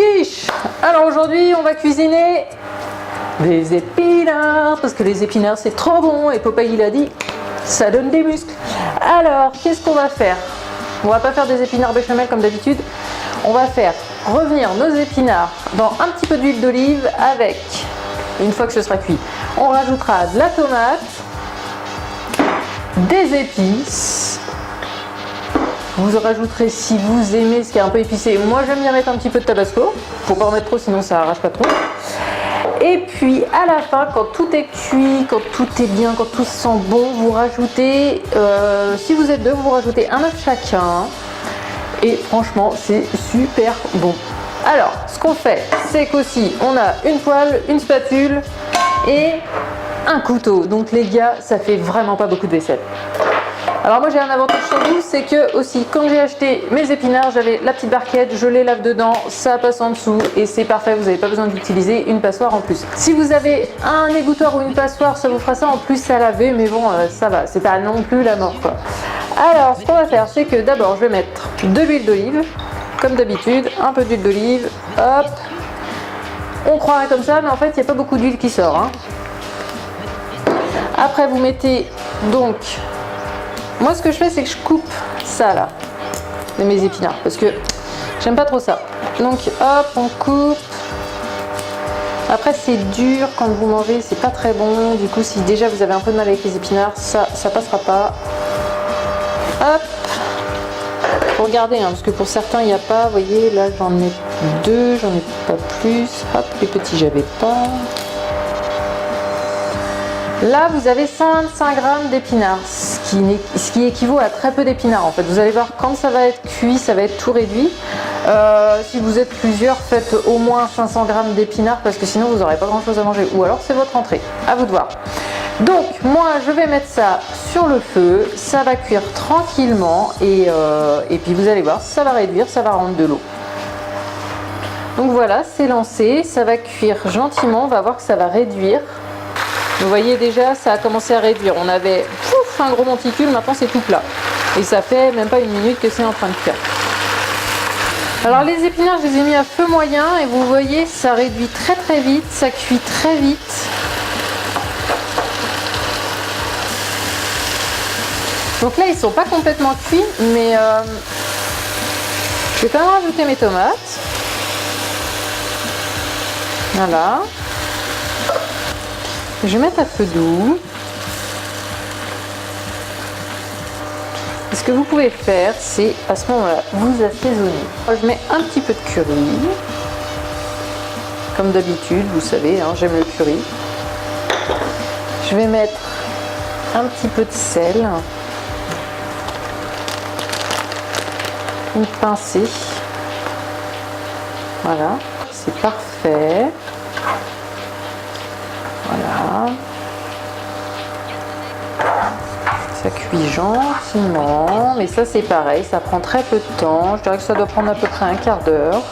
quiche. Alors aujourd'hui on va cuisiner des épinards parce que les épinards c'est trop bon et Popeye il a dit ça donne des muscles. Alors qu'est-ce qu'on va faire? On va pas faire des épinards béchamel comme d'habitude. On va faire revenir nos épinards dans un petit peu d'huile d'olive avec, une fois que ce sera cuit, on rajoutera de la tomate, des épices. Vous rajouterez si vous aimez ce qui est un peu épicé. Moi j'aime bien mettre un petit peu de tabasco. Faut pas en mettre trop sinon ça arrache pas trop. Et puis à la fin, quand tout est cuit, quand tout est bien, quand tout sent bon, vous rajoutez, si vous êtes deux, vous rajoutez un œuf chacun. Et franchement c'est super bon. Alors ce qu'on fait, c'est qu'aussi on a une poêle, une spatule et un couteau. Donc les gars, ça fait vraiment pas beaucoup de vaisselle. Alors moi j'ai un avantage sur vous, c'est que aussi quand j'ai acheté mes épinards, j'avais la petite barquette, je les lave dedans, ça passe en dessous et c'est parfait, vous n'avez pas besoin d'utiliser une passoire en plus. Si vous avez un égouttoir ou une passoire, ça vous fera ça en plus à laver, mais bon ça va, c'est pas non plus la mort quoi. Alors ce qu'on va faire, c'est que d'abord je vais mettre de l'huile d'olive, comme d'habitude, un peu d'huile d'olive, hop. On croirait comme ça, mais en fait il n'y a pas beaucoup d'huile qui sort. Hein. Après vous mettez donc... Moi ce que je fais c'est que je coupe ça là, de mes épinards, parce que j'aime pas trop ça. Donc hop, on coupe. Après c'est dur quand vous mangez, c'est pas très bon. Du coup si déjà vous avez un peu de mal avec les épinards, ça passera pas. Hop. Faut regarder, hein, parce que pour certains il n'y a pas, vous voyez, là j'en ai deux, j'en ai pas plus. Hop, les petits j'avais pas. Là, vous avez 125 g d'épinards, ce qui équivaut à très peu d'épinards en fait. Vous allez voir, quand ça va être cuit, ça va être tout réduit. Si vous êtes plusieurs, faites au moins 500 g d'épinards parce que sinon vous n'aurez pas grand chose à manger. Ou alors c'est votre entrée, à vous de voir. Donc moi, je vais mettre ça sur le feu, ça va cuire tranquillement et puis vous allez voir, ça va réduire, ça va rendre de l'eau. Donc voilà, c'est lancé, ça va cuire gentiment, on va voir que ça va réduire. Vous voyez déjà, ça a commencé à réduire. On avait un gros monticule, maintenant c'est tout plat. Et ça fait même pas une minute que c'est en train de cuire. Alors les épinards, je les ai mis à feu moyen et vous voyez, ça réduit très très vite, ça cuit très vite. Donc là, ils sont pas complètement cuits, mais je vais quand même rajouter mes tomates. Voilà. Je vais mettre à feu doux. Et ce que vous pouvez faire, c'est à ce moment-là, vous assaisonnez. Je mets un petit peu de curry. Comme d'habitude, vous savez, hein, j'aime le curry. Je vais mettre un petit peu de sel. Une pincée. Voilà, c'est parfait. Voilà. Ça cuit gentiment, mais ça c'est pareil, ça prend très peu de temps. Je dirais que ça doit prendre à peu près un quart d'heure.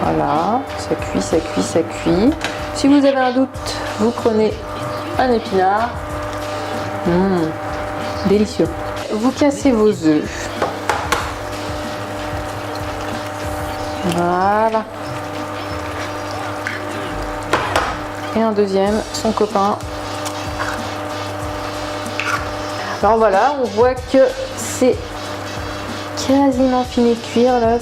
Voilà, ça cuit, ça cuit, ça cuit. Si vous avez un doute, vous prenez un épinard. Délicieux. Vous cassez vos œufs. Voilà. Et un deuxième, son copain. Alors voilà, on voit que c'est quasiment fini de cuire l'œuf.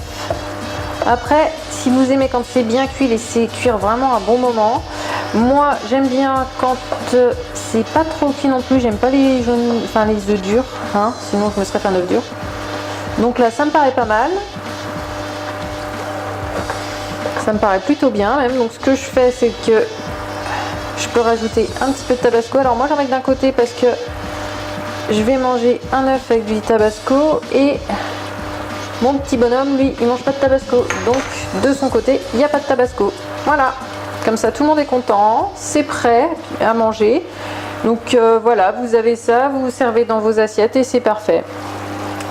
Après, si vous aimez quand c'est bien cuit, laissez cuire vraiment un bon moment. Moi, j'aime bien quand c'est pas trop cuit non plus. J'aime pas les jaunes, enfin les œufs durs, hein, sinon je me serais fait un œuf dur. Donc là, ça me paraît pas mal. Ça me paraît plutôt bien même. Donc ce que je fais, c'est que je peux rajouter un petit peu de tabasco. Alors moi j'en mets d'un côté parce que je vais manger un œuf avec du tabasco et mon petit bonhomme lui il mange pas de tabasco. Donc de son côté il n'y a pas de tabasco. Voilà, comme ça tout le monde est content, c'est prêt à manger. Donc voilà, vous avez ça, vous vous servez dans vos assiettes et c'est parfait.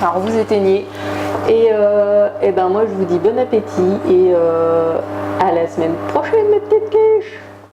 Alors vous éteignez et ben moi je vous dis bon appétit et à la semaine prochaine mes petites quiches.